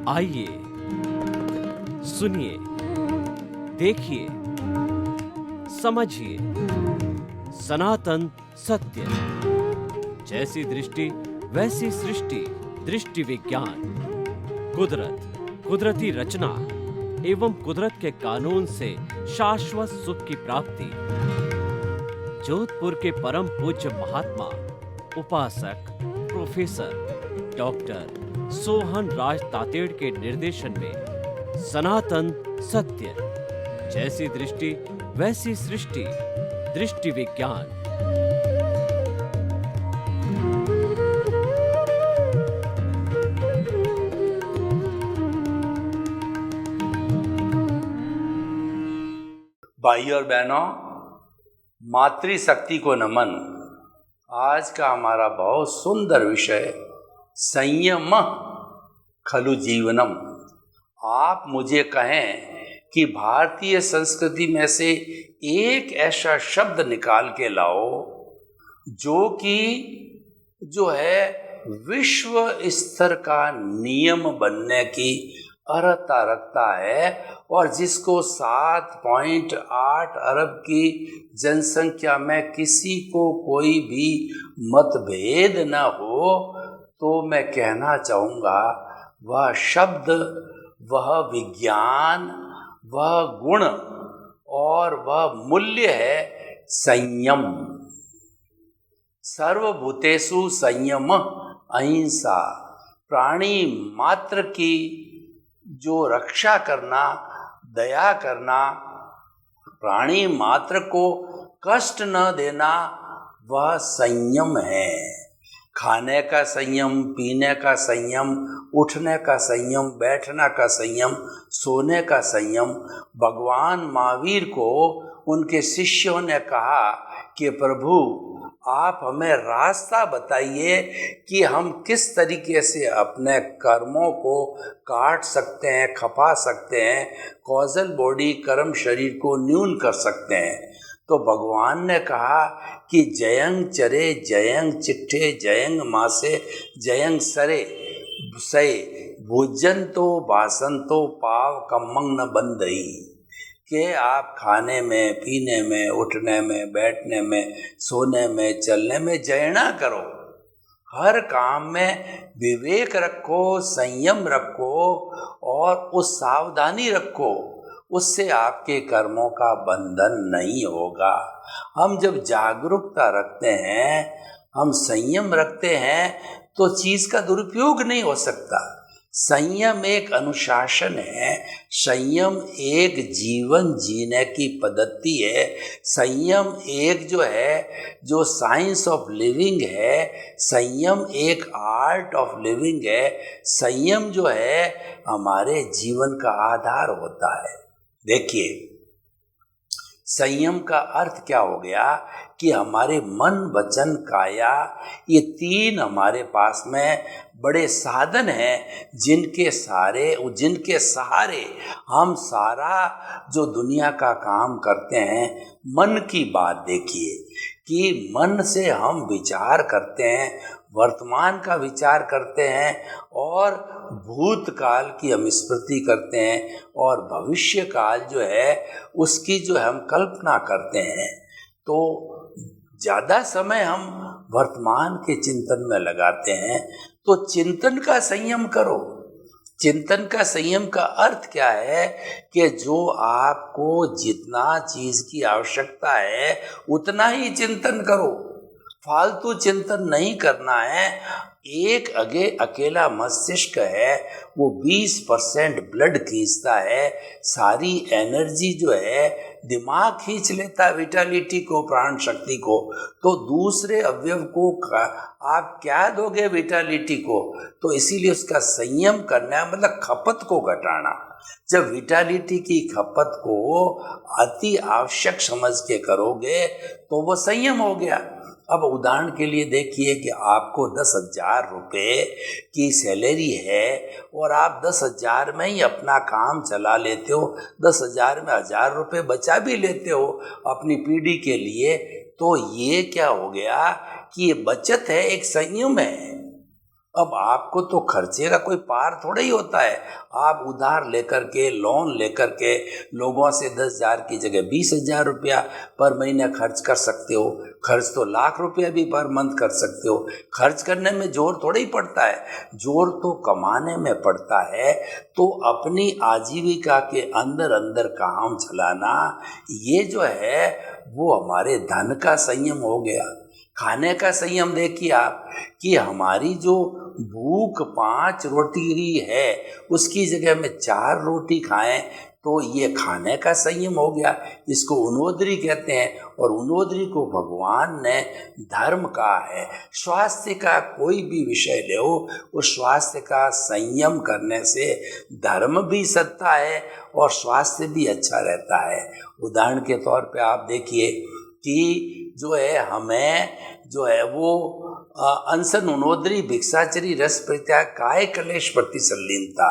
आइए, सुनिए, देखिए, समझिए सनातन सत्य। जैसी दृष्टि वैसी सृष्टि, दृष्टि विज्ञान। कुदरत, कुदरती रचना एवं कुदरत के कानून से शाश्वत सुख की प्राप्ति। जोधपुर के परम पूज्य महात्मा उपासक प्रोफेसर डॉक्टर सोहन राज तातेड़ के निर्देशन में सनातन सत्य। जैसी दृष्टि वैसी सृष्टि, दृष्टि विज्ञान। भाई और बहनों, मातृशक्ति को नमन। आज का हमारा बहुत सुंदर विषय संयम खलु जीवनम। आप मुझे कहें कि भारतीय संस्कृति में से एक ऐसा शब्द निकाल के लाओ जो है विश्व स्तर का नियम बनने की अर्हता रखता है और जिसको 7.8 अरब की जनसंख्या में किसी को कोई भी मतभेद न हो, तो मैं कहना चाहूँगा वह शब्द, वह विज्ञान, वह गुण और वह मूल्य है संयम। सर्वभूतेषु संयम अहिंसा। प्राणी मात्र की जो रक्षा करना, दया करना, प्राणी मात्र को कष्ट न देना, वह संयम है। खाने का संयम, पीने का संयम, उठने का संयम, बैठने का संयम, सोने का संयम। भगवान महावीर को उनके शिष्यों ने कहा कि प्रभु आप हमें रास्ता बताइए कि हम किस तरीके से अपने कर्मों को काट सकते हैं, खपा सकते हैं, कॉजल बॉडी कर्म शरीर को न्यून कर सकते हैं। तो भगवान ने कहा कि जयंग चरे जयंग चिट्ठे जयंग मासे जयंग सरे सय भोजन तो पाव कमंग न बंदई। कि आप खाने में, पीने में, उठने में, बैठने में, सोने में, चलने में जयना करो। हर काम में विवेक रखो, संयम रखो और उस सावधानी रखो, उससे आपके कर्मों का बंधन नहीं होगा। हम जब जागरूकता रखते हैं, हम संयम रखते हैं, तो चीज़ का दुरुपयोग नहीं हो सकता। संयम एक अनुशासन है, संयम एक जीवन जीने की पद्धति है, संयम एक जो साइंस ऑफ लिविंग है, संयम एक आर्ट ऑफ लिविंग है। संयम जो है हमारे जीवन का आधार होता है। देखिए, संयम का अर्थ क्या हो गया कि हमारे मन, वचन, काया, ये तीन हमारे पास में बड़े साधन हैं जिनके सहारे हम सारा जो दुनिया का काम करते हैं। मन की बात देखिए कि मन से हम विचार करते हैं, वर्तमान का विचार करते हैं और भूतकाल की हम स्मृति करते हैं और भविष्य काल जो है उसकी जो हम कल्पना करते हैं। तो ज़्यादा समय हम वर्तमान के चिंतन में लगाते हैं। तो चिंतन का संयम करो। चिंतन का संयम का अर्थ क्या है कि जो आपको जितना चीज़ की आवश्यकता है उतना ही चिंतन करो, फालतू चिंतन नहीं करना है। एक अकेला मस्तिष्क है, वो 20% ब्लड खींचता है, सारी एनर्जी जो है दिमाग खींच लेता है, विटालिटी को, प्राण शक्ति को। तो दूसरे अवयव को आप क्या दोगे विटालिटी को? तो इसीलिए उसका संयम करना है, मतलब खपत को घटाना। जब विटालिटी की खपत को अति आवश्यक समझ के करोगे तो वो संयम हो गया। अब उदाहरण के लिए देखिए कि आपको 10,000 रुपये की सैलरी है और आप 10,000 में ही अपना काम चला लेते हो, 10,000 में 1,000 रुपये बचा भी लेते हो अपनी पीढ़ी के लिए। तो ये क्या हो गया कि ये बचत है, एक संयम है। अब आपको तो खर्चे का कोई पार थोड़ा ही होता है। आप उधार लेकर के, लोन लेकर के लोगों से 10,000 की जगह 20,000 रुपया पर महीने खर्च कर सकते हो। खर्च तो लाख रुपया भी पर मंथ कर सकते हो। खर्च करने में जोर थोड़ा ही पड़ता है, जोर तो कमाने में पड़ता है। तो अपनी आजीविका के अंदर अंदर काम चलाना, ये जो है वो हमारे धन का संयम हो गया। खाने का संयम देखिए आप, कि हमारी जो भूख 5 रोटी है उसकी जगह में 4 रोटी खाएं, तो ये खाने का संयम हो गया। इसको उनोदरी कहते हैं, और उनोदरी को भगवान ने धर्म कहा है। स्वास्थ्य का कोई भी विषय ले, उस स्वास्थ्य का संयम करने से धर्म भी सत्ता है और स्वास्थ्य भी अच्छा रहता है। उदाहरण के तौर पे आप देखिए कि जो है हमें जो है वो अनशन उनोदरी भिक्षाचरी रस परित्याग काय क्लेश प्रतिसल्लीनता,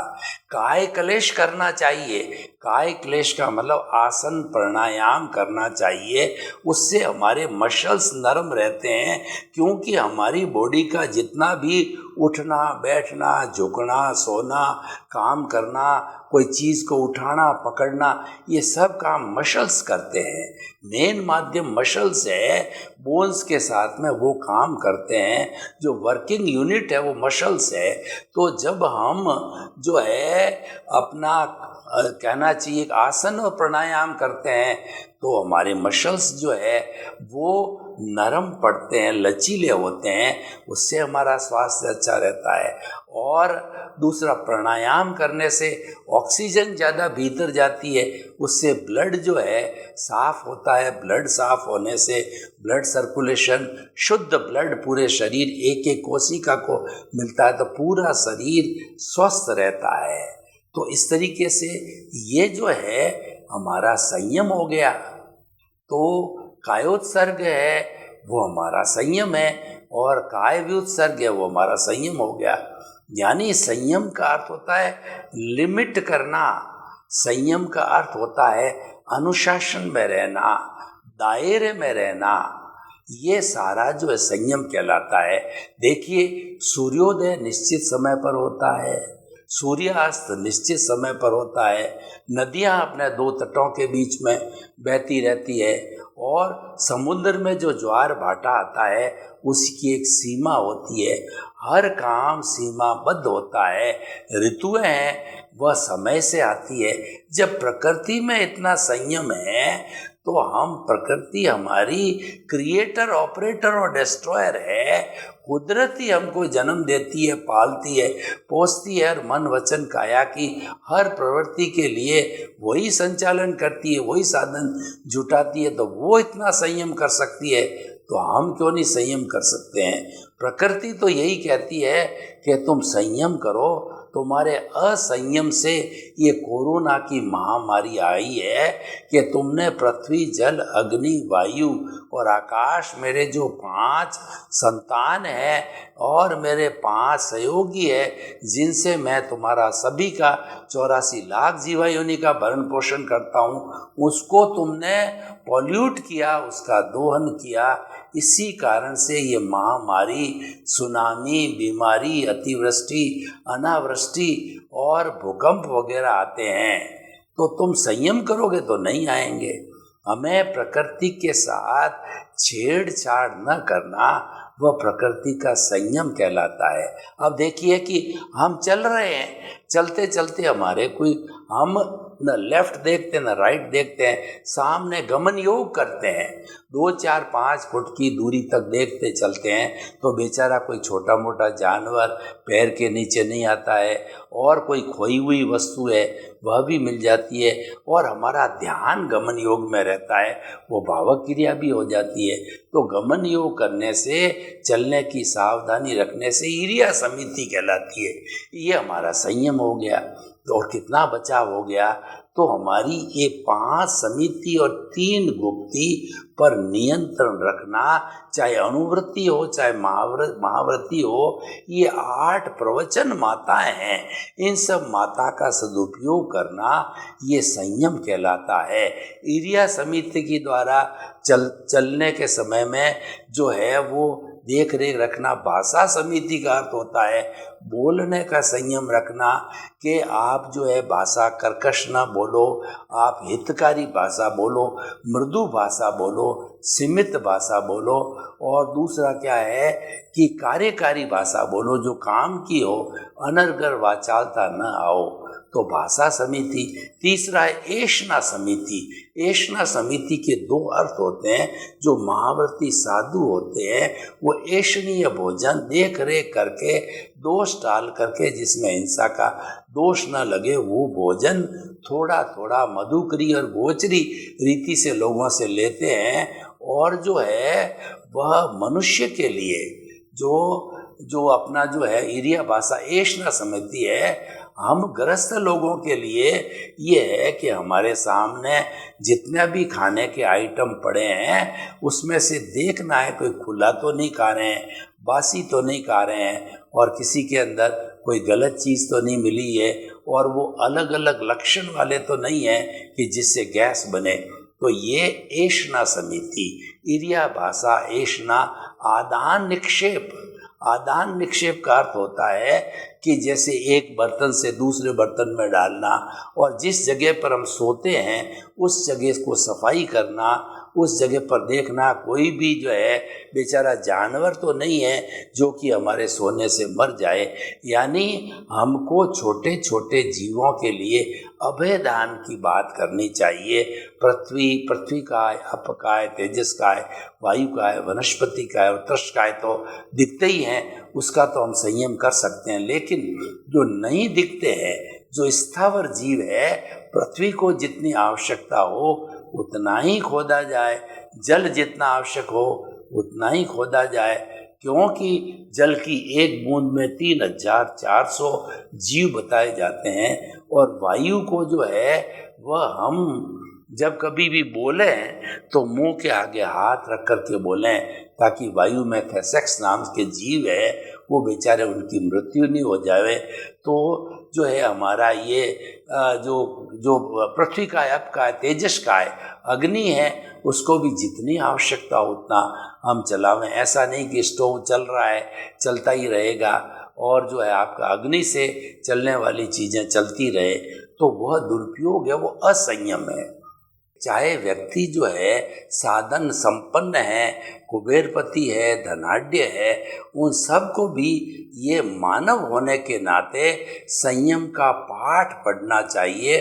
काय क्लेश करना चाहिए। काय क्लेश का मतलब आसन प्राणायाम करना चाहिए, उससे हमारे मसल्स नरम रहते हैं। क्योंकि हमारी बॉडी का जितना भी उठना बैठना, झुकना, सोना, काम करना, कोई चीज़ को उठाना पकड़ना, ये सब काम मसल्स करते हैं। मेन माध्यम मसल्स है, बोन्स के साथ में वो काम करते हैं। जो वर्किंग यूनिट है वो मसल्स है। तो जब हम जो है अपना कहना चाहिए आसन और प्राणायाम करते हैं, तो हमारे मसल्स जो है वो नरम पड़ते हैं, लचीले होते हैं, उससे हमारा स्वास्थ्य अच्छा रहता है। और दूसरा, प्राणायाम करने से ऑक्सीजन ज़्यादा भीतर जाती है, उससे ब्लड जो है साफ होता है। ब्लड साफ होने से ब्लड सर्कुलेशन, शुद्ध ब्लड पूरे शरीर एक एक कोशिका को मिलता है, तो पूरा शरीर स्वस्थ रहता है। तो इस तरीके से ये जो है हमारा संयम हो गया। तो कायोत्सर्ग है वो हमारा संयम है, और काय व्युत्सर्ग है वो हमारा संयम हो गया। यानी संयम का अर्थ होता है लिमिट करना, संयम का अर्थ होता है अनुशासन में रहना, दायरे में रहना। ये सारा जो है संयम कहलाता है। देखिए, सूर्योदय निश्चित समय पर होता है, सूर्यास्त निश्चित समय पर होता है, नदियाँ अपने 2 तटों के बीच में बहती रहती है, और समुद्र में जो ज्वार भाटा आता है उसकी एक सीमा होती है। हर काम सीमाबद्ध होता है। ऋतुएं हैं वह समय से आती है। जब प्रकृति में इतना संयम है, तो हम, प्रकृति हमारी क्रिएटर, ऑपरेटर और डिस्ट्रॉयर है। कुदरत ही हमको जन्म देती है, पालती है, पोसती है, और मन वचन काया की हर प्रवृत्ति के लिए वही संचालन करती है, वही साधन जुटाती है। तो वो इतना संयम कर सकती है, तो हम क्यों नहीं संयम कर सकते हैं। प्रकृति तो यही कहती है कि तुम संयम करो। तुम्हारे असंयम से ये कोरोना की महामारी आई है कि तुमने पृथ्वी, जल, अग्नि, वायु और आकाश, मेरे जो 5 संतान हैं और मेरे 5 सहयोगी है, जिनसे मैं तुम्हारा सभी का 84 लाख जीवा योनि का भरण पोषण करता हूँ, उसको तुमने पॉल्यूट किया, उसका दोहन किया। इसी कारण से ये महामारी, सुनामी, बीमारी, अतिवृष्टि, अनावृष्टि और भूकंप वगैरह आते हैं। तो तुम संयम करोगे तो नहीं आएंगे। हमें प्रकृति के साथ छेड़छाड़ न करना, वह प्रकृति का संयम कहलाता है। अब देखिए कि हम चल रहे हैं, चलते चलते हमारे कोई, हम न लेफ्ट देखते न राइट देखते हैं, सामने गमन योग करते हैं, 2, 4, 5 फुट की दूरी तक देखते चलते हैं, तो बेचारा कोई छोटा मोटा जानवर पैर के नीचे नहीं आता है, और कोई खोई हुई वस्तु है वह भी मिल जाती है, और हमारा ध्यान गमन योग में रहता है, वो भावक क्रिया भी हो जाती है। तो गमन योग करने से, चलने की सावधानी रखने से ईर्ष्या समिति कहलाती है। ये हमारा संयम हो गया। और कितना बचाव हो गया, तो हमारी ये 5 समिति और 3 गुप्ति पर नियंत्रण रखना, चाहे अनुवृत्ति हो चाहे महावृत्ति हो, ये 8 प्रवचन माताएं हैं, इन सब माता का सदुपयोग करना ये संयम कहलाता है। ईर्ष्या समिति के द्वारा चलने के समय में जो है वो देख रेख रखना। भाषा समिति का अर्थ होता है बोलने का संयम रखना, कि आप जो है भाषा कर्कश ना बोलो, आप हितकारी भाषा बोलो, मृदु भाषा बोलो, सीमित भाषा बोलो। और दूसरा क्या है कि कार्यकारी भाषा बोलो, जो काम की हो, अनर्गल वाचालता न आओ। तो भाषा समिति। तीसरा है ऐष्णा समिति। ऐष्णा समिति के दो अर्थ होते हैं। जो महाव्रती साधु होते हैं वो ऐष्णीय भोजन देख रेख करके, दोष टाल करके, जिसमें हिंसा का दोष न लगे, वो भोजन थोड़ा थोड़ा मधुकरी और गोचरी रीति से लोगों से लेते हैं। और जो है वह मनुष्य के लिए जो अपना जो है इरिया भाषा ऐष्णा समिति है। हम गृहस्थ लोगों के लिए ये है कि हमारे सामने जितने भी खाने के आइटम पड़े हैं उसमें से देखना है कोई खुला तो नहीं खा रहे हैं, बासी तो नहीं खा रहे हैं, और किसी के अंदर कोई गलत चीज़ तो नहीं मिली है, और वो अलग अलग लक्षण वाले तो नहीं है कि जिससे गैस बने। तो ये ऐष्णा समिति, इरिया भाषा ऐष्णा। आदान निक्षेप। आदान निक्षेप का अर्थ होता है कि जैसे एक बर्तन से दूसरे बर्तन में डालना, और जिस जगह पर हम सोते हैं उस जगह को सफाई करना, उस जगह पर देखना कोई भी जो है बेचारा जानवर तो नहीं है जो कि हमारे सोने से मर जाए। यानी हमको छोटे छोटे जीवों के लिए अभयदान की बात करनी चाहिए। पृथ्वी का है, अप का है, तेजस का है, वायु का है, वनस्पति का है, और तृष का है, तो दिखते ही हैं, उसका तो हम संयम कर सकते हैं। लेकिन जो नहीं दिखते हैं, जो स्थावर जीव है, पृथ्वी को जितनी आवश्यकता हो उतना ही खोदा जाए, जल जितना आवश्यक हो उतना ही खोदा जाए, क्योंकि जल की एक बूंद में 3400 जीव बताए जाते हैं। और वायु को जो है वह हम जब कभी भी बोले तो मुंह के आगे हाथ रख कर के बोलें, ताकि वायु में थेसेक्स नाम के जीव है वो बेचारे उनकी मृत्यु नहीं हो जाए। तो जो है हमारा ये जो पृथ्वी का है, अप का है, तेजस का है, अग्नि है, उसको भी जितनी आवश्यकता उतना हम चलावें। ऐसा नहीं कि स्टोव चल रहा है चलता ही रहेगा, और जो है आपका अग्नि से चलने वाली चीज़ें चलती रहे, तो वह दुरुपयोग है, वो असंयम है। चाहे व्यक्ति जो है साधन संपन्न है, कुबेरपति है, धनाढ्य है, उन सबको भी ये मानव होने के नाते संयम का पाठ पढ़ना चाहिए।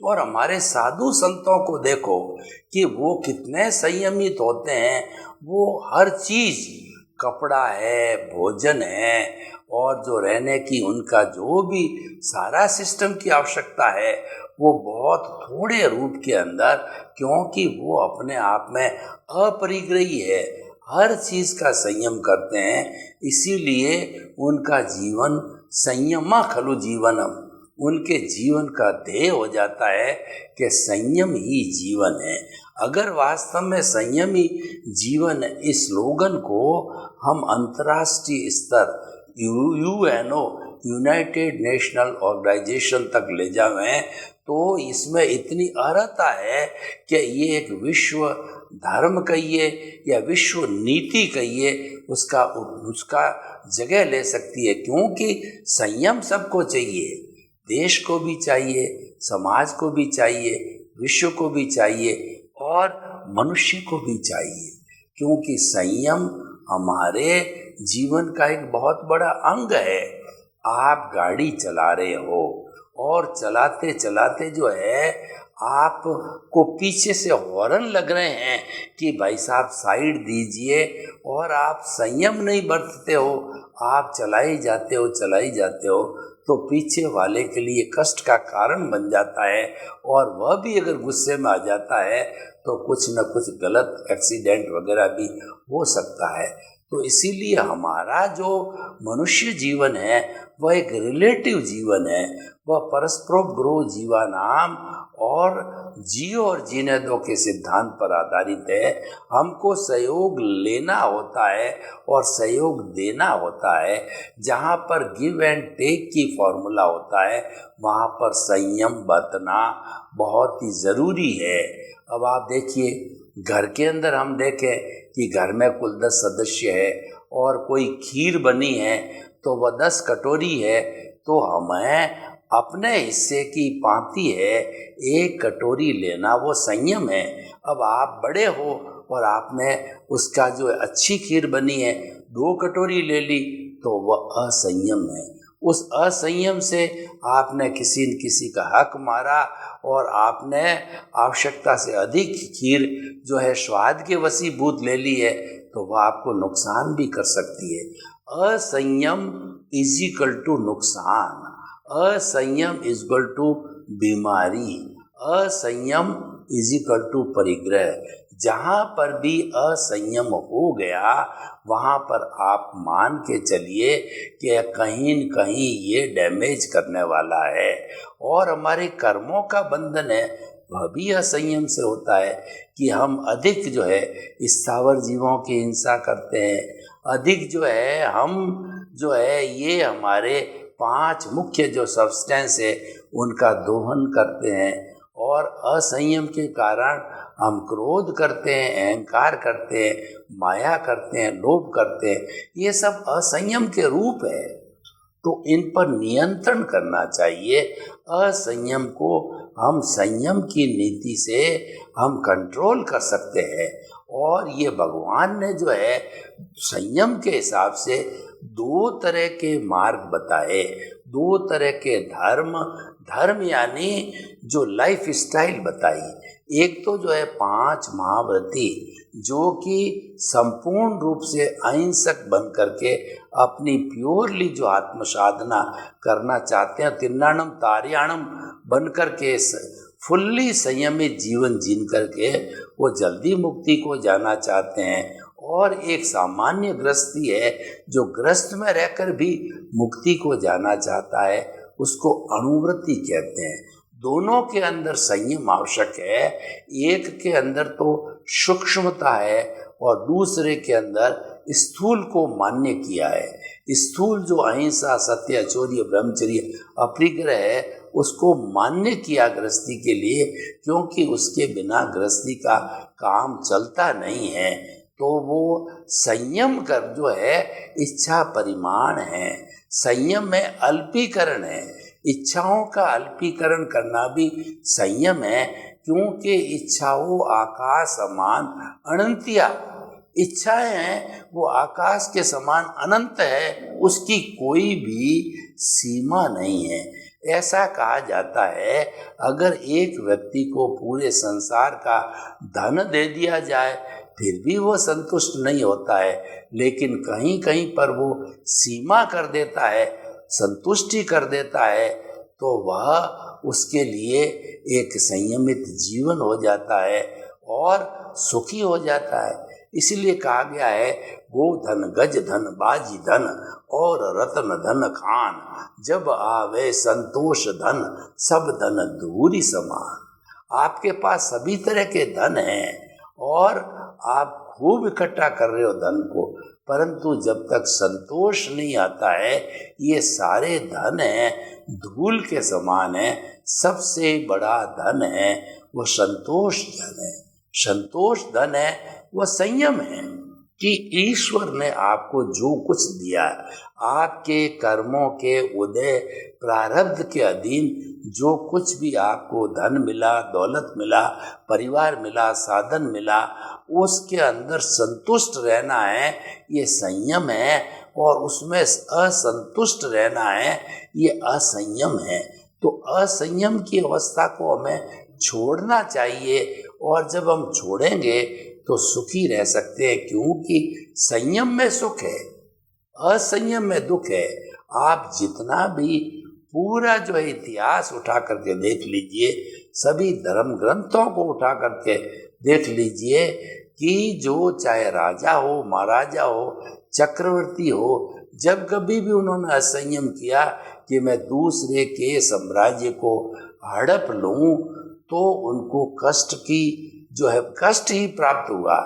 और हमारे साधु संतों को देखो कि वो कितने संयमित होते हैं। वो हर चीज़, कपड़ा है, भोजन है, और जो रहने की उनका जो भी सारा सिस्टम की आवश्यकता है वो बहुत थोड़े रूप के अंदर, क्योंकि वो अपने आप में अपरिग्रही है, हर चीज़ का संयम करते हैं। इसीलिए उनका जीवन संयमा खलु जीवनम, उनके जीवन का ध्येय हो जाता है कि संयम ही जीवन है। अगर वास्तव में संयमी जीवन, इस स्लोगन को हम अंतर्राष्ट्रीय स्तर यूएनओ, यूनाइटेड नेशनल ऑर्गेनाइजेशन तक ले जावें, तो इसमें इतनी अर्हता है कि ये एक विश्व धर्म कहिए या विश्व नीति कहिए, उसका जगह ले सकती है। क्योंकि संयम सबको चाहिए, देश को भी चाहिए, समाज को भी चाहिए, विश्व को भी चाहिए, और मनुष्य को भी चाहिए। क्योंकि संयम हमारे जीवन का एक बहुत बड़ा अंग है। आप गाड़ी चला रहे हो और चलाते चलाते जो है आपको पीछे से हॉर्न लग रहे हैं कि भाई साहब साइड दीजिए, और आप संयम नहीं बरतते हो, आप चलाई जाते हो, तो पीछे वाले के लिए कष्ट का कारण बन जाता है। और वह भी अगर गुस्से में आ जाता है तो कुछ न कुछ गलत एक्सीडेंट वगैरह भी हो सकता है। तो इसीलिए हमारा जो मनुष्य जीवन है वह एक रिलेटिव जीवन है, वह परस्परोग्रो जीवानाम और जियो और जीने दो के सिद्धांत पर आधारित है। हमको सहयोग लेना होता है और सहयोग देना होता है। जहाँ पर गिव एंड टेक की फॉर्मूला होता है वहाँ पर संयम बरतना बहुत ही ज़रूरी है। अब आप देखिए, घर के अंदर हम देखें कि घर में कुल 10 सदस्य है और कोई खीर बनी है तो वह 10 कटोरी है, तो हमें अपने हिस्से की पांति है 1 कटोरी लेना, वो संयम है। अब आप बड़े हो और आपने उसका जो अच्छी खीर बनी है 2 कटोरी ले ली, तो वह असंयम है। उस असंयम से आपने किसी न किसी का हक मारा और आपने आवश्यकता से अधिक खीर जो है स्वाद के वशीभूत ले ली है, तो वह आपको नुकसान भी कर सकती है। असंयम इज इक्वल टू नुकसान, असंयम इज इक्वल टू बीमारी, असंयम इज इक्वल टू परिग्रह। जहाँ पर भी असंयम हो गया वहाँ पर आप मान के चलिए कि कहीं न कहीं ये डैमेज करने वाला है। और हमारे कर्मों का बंधन है, वह भी असंयम से होता है कि हम अधिक जो है स्थावर जीवों की हिंसा करते हैं, अधिक जो है हम जो है ये हमारे 5 मुख्य जो सब्सटेंस है उनका दोहन करते हैं। और असंयम के कारण हम क्रोध करते हैं, अहंकार करते हैं, माया करते हैं, लोभ करते हैं। ये सब असंयम के रूप है, तो इन पर नियंत्रण करना चाहिए। असंयम को हम संयम की नीति से हम कंट्रोल कर सकते हैं। और ये भगवान ने जो है संयम के हिसाब से 2 तरह के मार्ग बताए, 2 तरह के धर्म यानी जो लाइफ स्टाइल बताई। एक तो जो है 5 महाव्रती जो कि संपूर्ण रूप से अहिंसक बन करके अपनी प्योरली जो आत्म साधना करना चाहते हैं, तिन्नाणम तार्याणम बन करके फुल्ली संयमित जीवन जीन करके वो जल्दी मुक्ति को जाना चाहते हैं। और एक सामान्य गृहस्थी है जो गृहस्थ में रहकर भी मुक्ति को जाना चाहता है, उसको अनुवृत्ति कहते हैं। दोनों के अंदर संयम आवश्यक है। एक के अंदर तो सूक्ष्मता है और दूसरे के अंदर स्थूल को मान्य किया है। स्थूल जो अहिंसा, सत्य, चौर्य, ब्रह्मचर्य, अपरिग्रह है उसको मान्य किया गृहस्थी के लिए, क्योंकि उसके बिना गृहस्थी का काम चलता नहीं है। तो वो संयम कर जो है इच्छा परिमाण है, संयम में अल्पीकरण है। इच्छाओं का अल्पीकरण करना भी संयम है, क्योंकि इच्छाओं आकाश समान अनंतिया, इच्छाएं हैं वो आकाश के समान अनंत है, उसकी कोई भी सीमा नहीं है। ऐसा कहा जाता है अगर एक व्यक्ति को पूरे संसार का धन दे दिया जाए फिर भी वो संतुष्ट नहीं होता है, लेकिन कहीं कहीं पर वो सीमा कर देता है, संतुष्टि कर देता है, तो वह उसके लिए एक संयमित जीवन हो जाता है और सुखी हो जाता है। इसलिए कहा गया है गोधन, गज धन, बाजी धन और रत्न धन खान, जब आवे संतोष धन, सब धन दूरी समान। आपके पास सभी तरह के धन हैं और आप खूब इकट्ठा कर रहे हो धन को, परंतु जब तक संतोष नहीं आता है ये सारे धन हैं धूल के समान है। सबसे बड़ा धन है वो संतोष धन है। संतोष धन है वो संयम है कि ईश्वर ने आपको जो कुछ दिया, आपके कर्मों के उदय प्रारब्ध के अधीन जो कुछ भी आपको धन मिला, दौलत मिला, परिवार मिला, साधन मिला, उसके अंदर संतुष्ट रहना है, ये संयम है। और उसमें असंतुष्ट रहना है, ये असंयम है। तो असंयम की अवस्था को हमें छोड़ना चाहिए, और जब हम छोड़ेंगे तो सुखी रह सकते हैं, क्योंकि संयम में सुख है, असंयम में दुख है। आप जितना भी पूरा जो है इतिहास उठा करके देख लीजिए, सभी धर्म ग्रंथों को उठा करके देख लीजिए कि जो चाहे राजा हो, महाराजा हो, चक्रवर्ती हो, जब कभी भी उन्होंने असंयम किया कि मैं दूसरे के साम्राज्य को हड़प लूं, तो उनको कष्ट ही प्राप्त हुआ,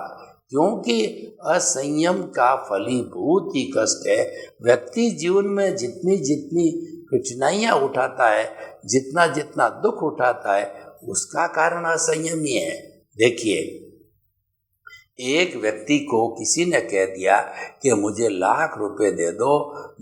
क्योंकि असंयम का फलीभूत ही कष्ट है। व्यक्ति जीवन में जितनी जितनी कठिनाइयां उठाता है, जितना जितना दुख उठाता है, उसका कारण असंयम ही है। देखिए एक व्यक्ति को किसी ने कह दिया कि मुझे ₹1,00,000 दे दो,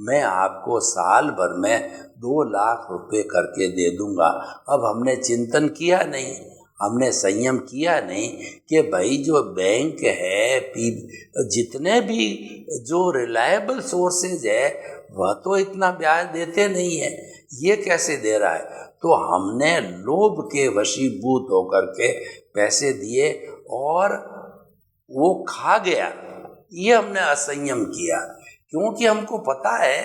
मैं आपको साल भर में ₹2,00,000 करके दे दूंगा। अब हमने चिंतन किया नहीं, हमने संयम किया नहीं कि भाई जो बैंक है, जितने भी जो रिलायबल सोर्सेज है, वह तो इतना ब्याज देते नहीं है, ये कैसे दे रहा है। तो हमने लोभ के वशीभूत होकर के पैसे दिए और वो खा गया, ये हमने असंयम किया, क्योंकि हमको पता है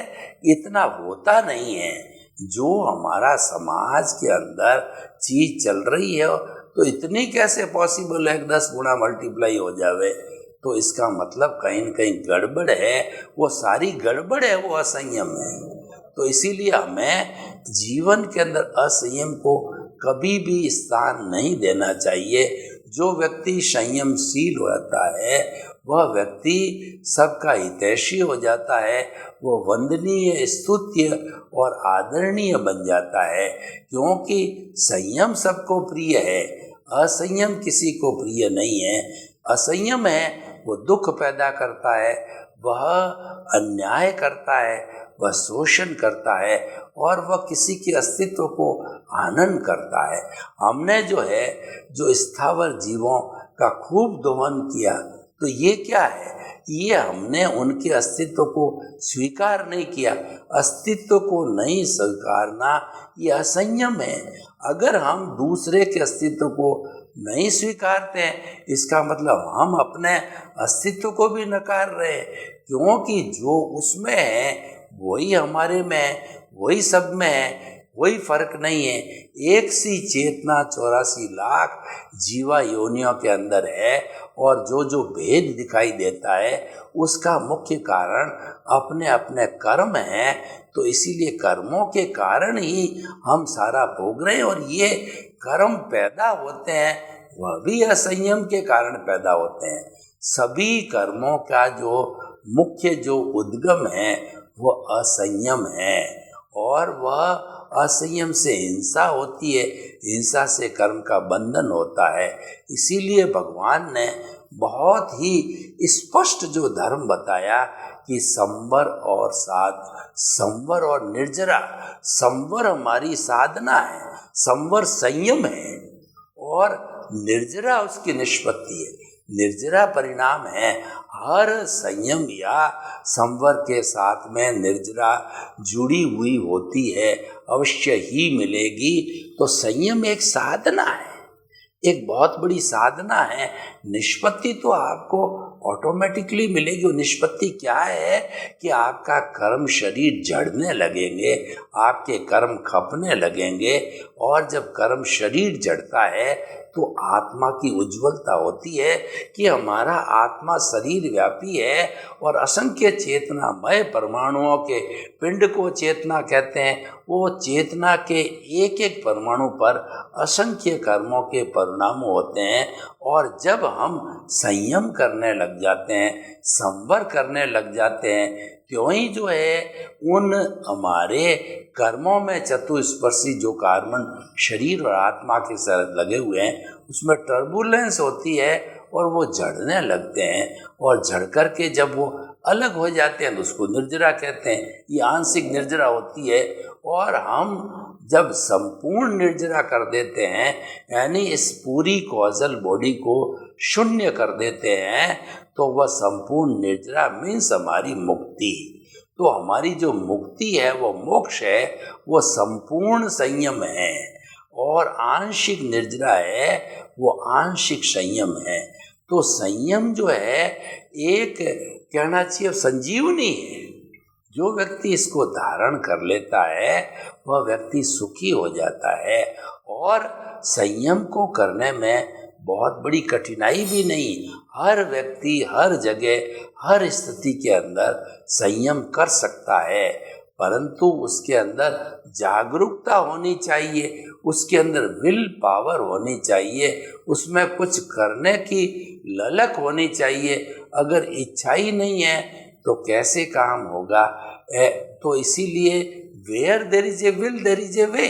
इतना होता नहीं है। जो हमारा समाज के अंदर चीज चल रही है तो इतनी कैसे पॉसिबल है 10 गुना मल्टीप्लाई हो जावे, तो इसका मतलब कहीं न कहीं गड़बड़ है। वो सारी गड़बड़ है, वो असंयम है। तो इसीलिए हमें जीवन के अंदर असंयम को कभी भी स्थान नहीं देना चाहिए। जो व्यक्ति संयमशील होता है वह व्यक्ति सबका हितैषी हो जाता है, वो वंदनीय, स्तुत्य और आदरणीय बन जाता है, क्योंकि संयम सबको प्रिय है, असंयम किसी को प्रिय नहीं है। असंयम है वो दुख पैदा करता है, वह अन्याय करता है, वह शोषण करता है और वह किसी के अस्तित्व को आनंद करता है। हमने जो स्थावर जीवों का खूब दोहन किया, तो ये क्या है, ये हमने उनके अस्तित्व को स्वीकार नहीं किया। अस्तित्व को नहीं स्वीकारना ये असंयम है। अगर हम दूसरे के अस्तित्व को नहीं स्वीकारते हैं, इसका मतलब हम अपने अस्तित्व को भी नकार रहे हैं, क्योंकि जो उसमें है वही हमारे में है, वही सब में है, कोई फर्क नहीं है। एक सी चेतना 84 लाख जीवा योनियों के अंदर है, और जो भेद दिखाई देता है उसका मुख्य कारण अपने अपने कर्म है। तो इसीलिए कर्मों के कारण ही हम सारा भोग रहे हैं, और ये कर्म पैदा होते हैं वह भी असंयम के कारण पैदा होते हैं। सभी कर्मों का जो मुख्य जो उद्गम है वो असंयम है, और वह असंयम से हिंसा होती है, हिंसा से कर्म का बंधन होता है। इसीलिए भगवान ने बहुत ही स्पष्ट जो धर्म बताया कि संवर और संवर और निर्जरा। संवर हमारी साधना है, संवर संयम है, और निर्जरा उसकी निष्पत्ति है। निर्जरा परिणाम है। हर संयम या संवर के साथ में निर्जरा जुड़ी हुई होती है, अवश्य ही मिलेगी। तो संयम एक साधना है, एक बहुत बड़ी साधना है। निष्पत्ति तो आपको ऑटोमेटिकली मिलेगी। निष्पत्ति क्या है कि आपका कर्म शरीर जड़ने लगेंगे, आपके कर्म खपने लगेंगे, और जब कर्म शरीर जड़ता है तो आत्मा की उज्ज्वलता होती है कि हमारा आत्मा शरीर व्यापी है, और असंख्य चेतनामय परमाणुओं के पिंड को चेतना कहते हैं। वो चेतना के एक एक परमाणु पर असंख्य कर्मों के परिणाम होते हैं, और जब हम संयम करने लग जाते हैं, संवर करने लग जाते हैं, त्यों ही उन हमारे कर्मों में चतुस्पर्शी जो कार्बन शरीर और आत्मा के साथ लगे हुए हैं उसमें टर्बुलेंस होती है, और वो झड़ने लगते हैं, और झड़ कर के जब वो अलग हो जाते हैं तो उसको निर्जरा कहते हैं। ये आंशिक निर्जरा होती है, और हम जब संपूर्ण निर्जरा कर देते हैं, यानी इस पूरी कॉजल बॉडी को शून्य कर देते हैं, तो वह संपूर्ण निर्जरा मीन्स हमारी मुक्ति। तो हमारी जो मुक्ति है, वो मोक्ष है, वो संपूर्ण संयम है, और आंशिक निर्जरा है वो आंशिक संयम है। तो संयम जो है एक कहना चाहिए संजीवनी है। जो व्यक्ति इसको धारण कर लेता है वह व्यक्ति सुखी हो जाता है, और संयम को करने में बहुत बड़ी कठिनाई भी नहीं। हर व्यक्ति हर जगह हर स्थिति के अंदर संयम कर सकता है, परंतु उसके अंदर जागरूकता होनी चाहिए, उसके अंदर विल पावर होनी चाहिए, उसमें कुछ करने की ललक होनी चाहिए। अगर इच्छा ही नहीं है तो कैसे काम होगा। तो इसीलिए where there is a will there is a way,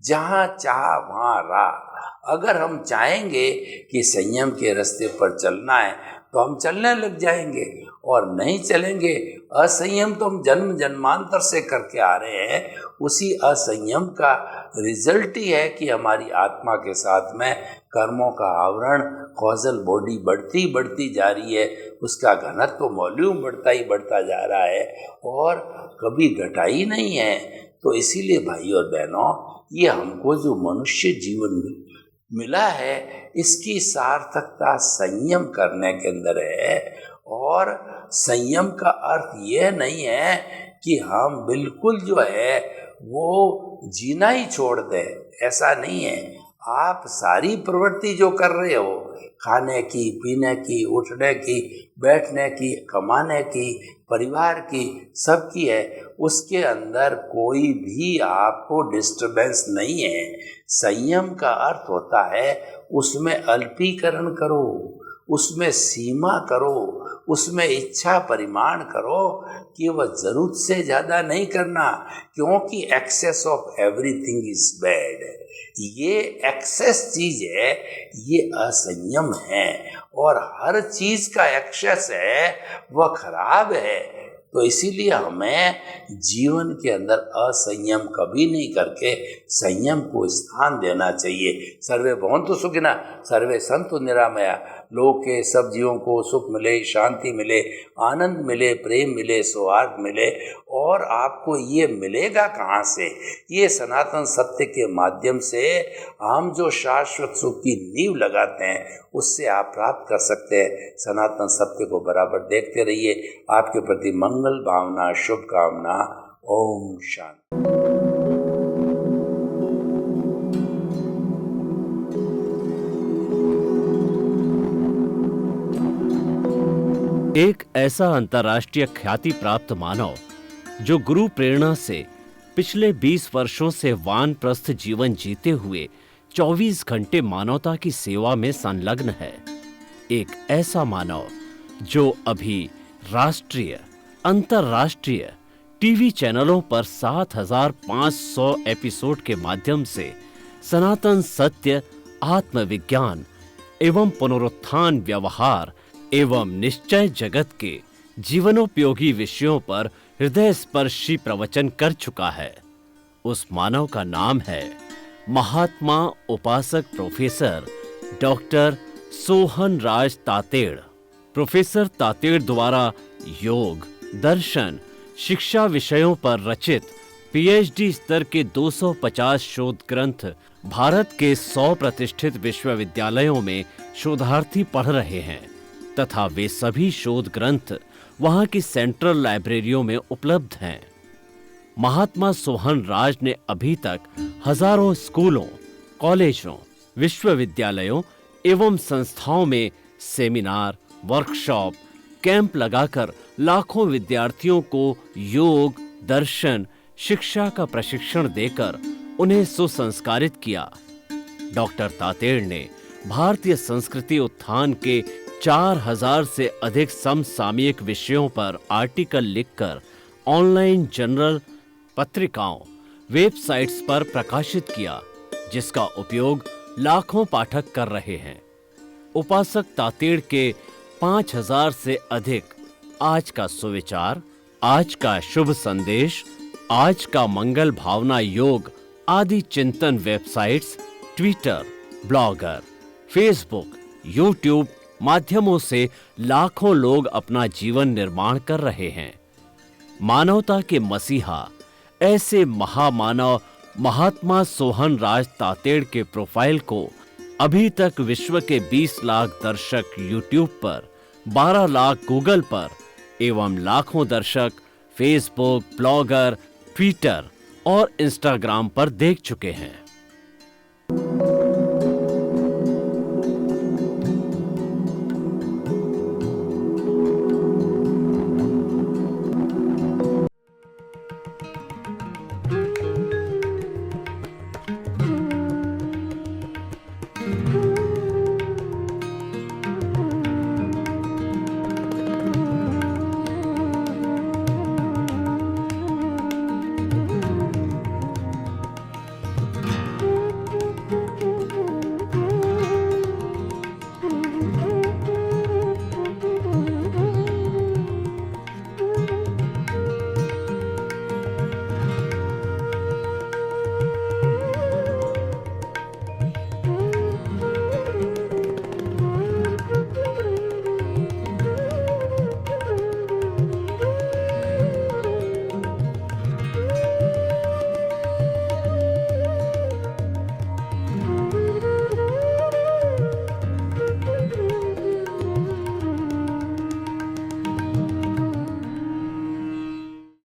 जहाँ चाह वहाँ राह। अगर हम चाहेंगे कि संयम के रास्ते पर चलना है तो हम चलने लग जाएंगे, और नहीं चलेंगे, असंयम तो हम जन्म जन्मांतर से करके आ रहे हैं। उसी असंयम का रिजल्ट ही है कि हमारी आत्मा के साथ में कर्मों का आवरण, कॉजल बॉडी बढ़ती जा रही है, उसका घनत्व वॉल्यूम बढ़ता ही बढ़ता जा रहा है और कभी घटा ही नहीं है। तो इसीलिए भाई और बहनों, ये हमको जो मनुष्य जीवन मिला है, इसकी सार्थकता संयम करने के अंदर है। और संयम का अर्थ यह नहीं है कि हम बिल्कुल जो है वो जीना ही छोड़ दें, ऐसा नहीं है। आप सारी प्रवृत्ति जो कर रहे हो, खाने की, पीने की, उठने की, बैठने की, कमाने की, परिवार की, सबकी है, उसके अंदर कोई भी आपको डिस्टर्बेंस नहीं है। संयम का अर्थ होता है उसमें अल्पीकरण करो, उसमें सीमा करो, उसमें इच्छा परिमाण करो कि वह ज़रूरत से ज़्यादा नहीं करना, क्योंकि excess of everything is bad. ये एक्सेस चीज़ है, ये असंयम है, और हर चीज़ का एक्सेस है वह खराब है। तो इसीलिए हमें जीवन के अंदर असंयम कभी नहीं करके संयम को स्थान देना चाहिए। सर्वे भवन्तु सुखिनः, सर्वे सन्तु निरामया। लोक के सब जीवों को सुख मिले, शांति मिले, आनंद मिले, प्रेम मिले, सौहार्द मिले। और आपको ये मिलेगा कहाँ से? ये सनातन सत्य के माध्यम से हम जो शाश्वत सुख की नींव लगाते हैं, उससे आप प्राप्त कर सकते हैं। सनातन सत्य को बराबर देखते रहिए। आपके प्रति मंगल भावना, शुभकामना। ओम शांति। एक ऐसा अंतर्राष्ट्रीय ख्याति प्राप्त मानव जो गुरु प्रेरणा से पिछले 20 वर्षों से वानप्रस्थ जीवन जीते हुए 24 घंटे मानवता की सेवा में संलग्न है। एक ऐसा मानव जो अभी राष्ट्रीय, अंतर्राष्ट्रीय टीवी चैनलों पर 7,500 एपिसोड के माध्यम से सनातन सत्य, आत्मविज्ञान एवं पुनरुत्थान, व्यवहार एवं निश्चय जगत के जीवनोपयोगी विषयों पर हृदय स्पर्शी प्रवचन कर चुका है। उस मानव का नाम है महात्मा उपासक प्रोफेसर डॉक्टर सोहन राज तातेड़। प्रोफेसर तातेड़ द्वारा योग, दर्शन, शिक्षा विषयों पर रचित पीएचडी स्तर के 250 शोध ग्रंथ भारत के 100 प्रतिष्ठित विश्वविद्यालयों में शोधार्थी पढ़ रहे हैं तथा वे सभी शोध ग्रंथ वहां की सेंट्रल लाइब्रेरियों में उपलब्ध हैं। महात्मा सोहन राज ने अभी तक हजारों स्कूलों, कॉलेजों, विश्वविद्यालयों एवं संस्थाओं में सेमिनार, वर्कशॉप, कैंप लगाकर लाखों विद्यार्थियों को योग, दर्शन, शिक्षा का प्रशिक्षण देकर उन्हें सुसंस्कारित किया। डॉक्टर तातेड़ ने भारतीय संस्कृति उत्थान के 4000 से अधिक समसामयिक विषयों पर आर्टिकल लिखकर ऑनलाइन जर्नल, पत्रिकाओं, वेबसाइट्स पर प्रकाशित किया, जिसका उपयोग लाखों पाठक कर रहे हैं। उपासक तातेड़ के 5000 से अधिक आज का सुविचार, आज का शुभ संदेश, आज का मंगल भावना योग आदि चिंतन websites, Twitter, blogger, Facebook, YouTube माध्यमों से लाखों लोग अपना जीवन निर्माण कर रहे हैं। मानवता के मसीहा ऐसे महामानव महात्मा सोहन राज तातेड़ के प्रोफाइल को अभी तक विश्व के 20 लाख दर्शक यूट्यूब पर, 12 लाख गूगल पर एवं लाखों दर्शक फेसबुक, ब्लॉगर, ट्विटर और इंस्टाग्राम पर देख चुके हैं।